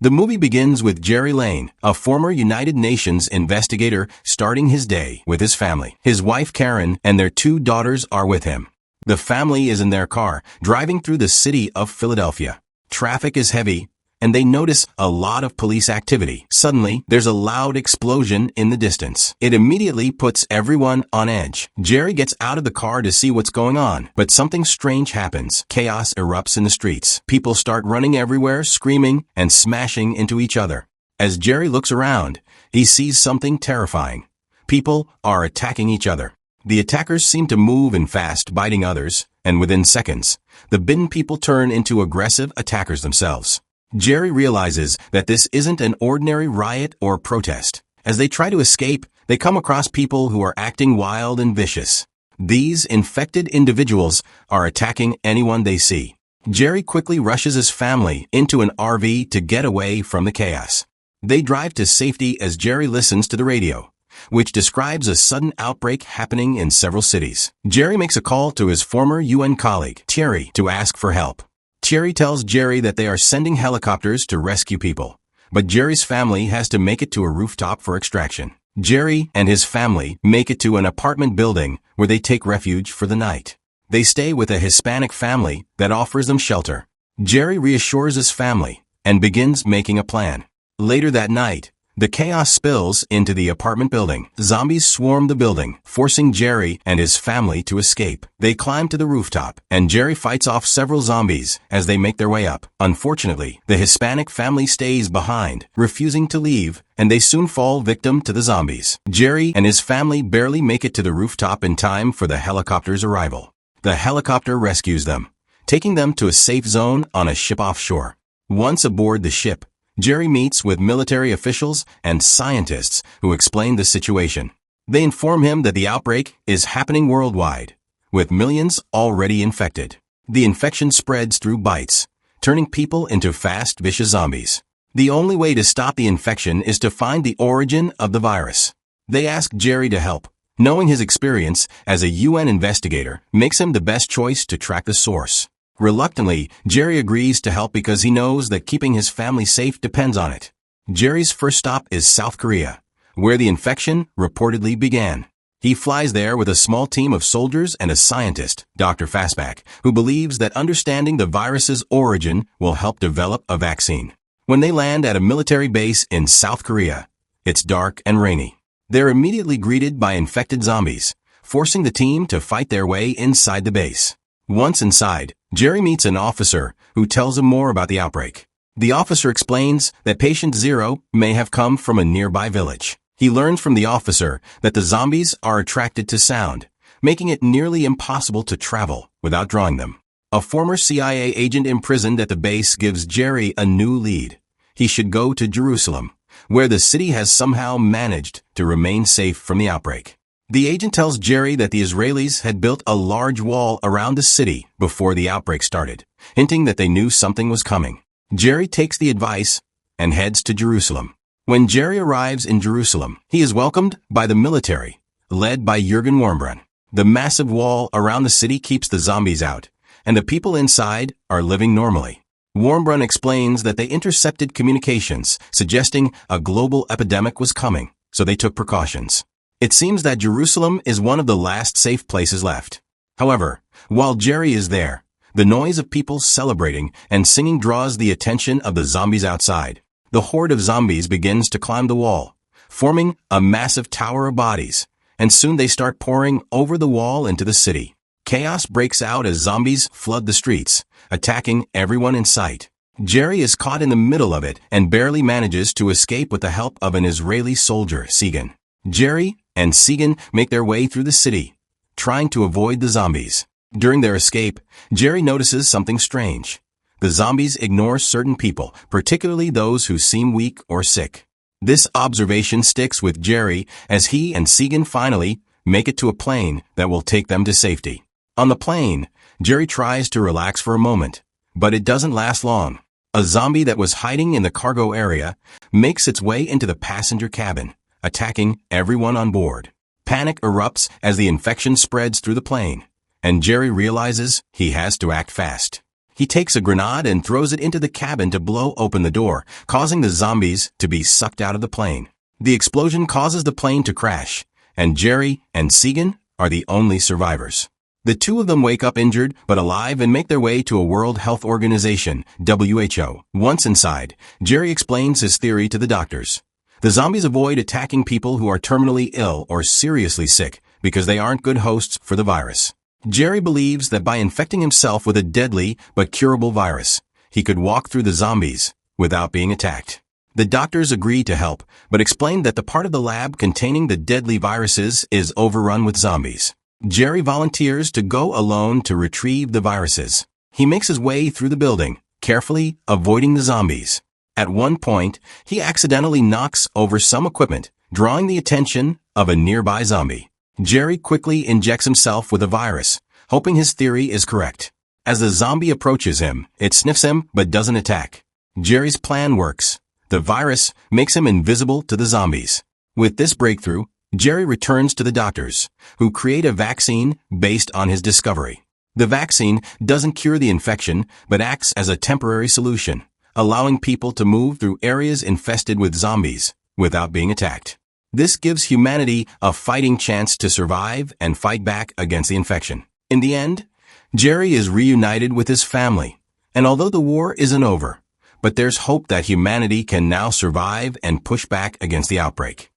The movie begins with Jerry Lane, a former United Nations investigator, starting his day with his family. His wife Karen and their 2 daughters are with him. The family is in their car, driving through the city of Philadelphia. Traffic is heavy, and they notice a lot of police activity. Suddenly, there's a loud explosion in the distance. It immediately puts everyone on edge. Jerry gets out of the car to see what's going on, but something strange happens. Chaos erupts in the streets. People start running everywhere, screaming and smashing into each other. As Jerry looks around, he sees something terrifying. People are attacking each other. The attackers seem to move in fast, biting others, and within seconds, the bitten people turn into aggressive attackers themselves. Jerry realizes that this isn't an ordinary riot or protest. As they try to escape, they come across people who are acting wild and vicious. These infected individuals are attacking anyone they see. Jerry quickly rushes his family into an RV to get away from the chaos. They drive to safety as Jerry listens to the radio, which describes a sudden outbreak happening in several cities. Jerry makes a call to his former UN colleague, Thierry, to ask for help. Thierry tells Jerry that they are sending helicopters to rescue people, but Jerry's family has to make it to a rooftop for extraction. Jerry and his family make it to an apartment building where they take refuge for the night. They stay with a Hispanic family that offers them shelter. Jerry reassures his family and begins making a plan. Later that night, the chaos spills into the apartment building. Zombies swarm the building, forcing Jerry and his family to escape. They climb to the rooftop, and Jerry fights off several zombies as they make their way up. Unfortunately, the Hispanic family stays behind, refusing to leave, and they soon fall victim to the zombies. Jerry and his family barely make it to the rooftop in time for the helicopter's arrival. The helicopter rescues them, taking them to a safe zone on a ship offshore. Once aboard the ship, Jerry meets with military officials and scientists who explain the situation. They inform him that the outbreak is happening worldwide, with millions already infected. The infection spreads through bites, turning people into fast, vicious zombies. The only way to stop the infection is to find the origin of the virus. They ask Jerry to help. Knowing his experience as a UN investigator makes him the best choice to track the source. Reluctantly, Jerry agrees to help because he knows that keeping his family safe depends on it. Jerry's first stop is South Korea, where the infection reportedly began. He flies there with a small team of soldiers and a scientist, Dr. Fastback, who believes that understanding the virus's origin will help develop a vaccine. When they land at a military base in South Korea, it's dark and rainy. They're immediately greeted by infected zombies, forcing the team to fight their way inside the base. Once inside, Jerry meets an officer who tells him more about the outbreak. The officer explains that patient 0 may have come from a nearby village. He learns from the officer that the zombies are attracted to sound, making it nearly impossible to travel without drawing them. A former CIA agent imprisoned at the base gives Jerry a new lead. He should go to Jerusalem, where the city has somehow managed to remain safe from the outbreak. The agent tells Jerry that the Israelis had built a large wall around the city before the outbreak started, hinting that they knew something was coming. Jerry takes the advice and heads to Jerusalem. When Jerry arrives in Jerusalem, he is welcomed by the military, led by Jürgen Wormbrunn. The massive wall around the city keeps the zombies out, and the people inside are living normally. Wormbrunn explains that they intercepted communications, suggesting a global epidemic was coming, so they took precautions. It seems that Jerusalem is one of the last safe places left. However, while Jerry is there, the noise of people celebrating and singing draws the attention of the zombies outside. The horde of zombies begins to climb the wall, forming a massive tower of bodies, and soon they start pouring over the wall into the city. Chaos breaks out as zombies flood the streets, attacking everyone in sight. Jerry is caught in the middle of it and barely manages to escape with the help of an Israeli soldier, Sigan. Jerry and Sigan make their way through the city, trying to avoid the zombies. During their escape, Jerry notices something strange. The zombies ignore certain people, particularly those who seem weak or sick. This observation sticks with Jerry as he and Sigan finally make it to a plane that will take them to safety. On the plane, Jerry tries to relax for a moment, but it doesn't last long. A zombie that was hiding in the cargo area makes its way into the passenger cabin, attacking everyone on board. Panic erupts as the infection spreads through the plane, and Jerry realizes he has to act fast. He takes a grenade and throws it into the cabin to blow open the door, causing the zombies to be sucked out of the plane. The explosion causes the plane to crash, and Jerry and Segan are the only survivors. The two of them wake up injured but alive and make their way to a World Health Organization, WHO. Once inside, Jerry explains his theory to the doctors. The zombies avoid attacking people who are terminally ill or seriously sick because they aren't good hosts for the virus. Jerry believes that by infecting himself with a deadly but curable virus, he could walk through the zombies without being attacked. The doctors agree to help, but explain that the part of the lab containing the deadly viruses is overrun with zombies. Jerry volunteers to go alone to retrieve the viruses. He makes his way through the building, carefully avoiding the zombies. At one point, he accidentally knocks over some equipment, drawing the attention of a nearby zombie. Jerry quickly injects himself with a virus, hoping his theory is correct. As the zombie approaches him, it sniffs him but doesn't attack. Jerry's plan works. The virus makes him invisible to the zombies. With this breakthrough, Jerry returns to the doctors, who create a vaccine based on his discovery. The vaccine doesn't cure the infection, but acts as a temporary solution, allowing people to move through areas infested with zombies without being attacked. This gives humanity a fighting chance to survive and fight back against the infection. In the end, Jerry is reunited with his family, and although the war isn't over, but there's hope that humanity can now survive and push back against the outbreak.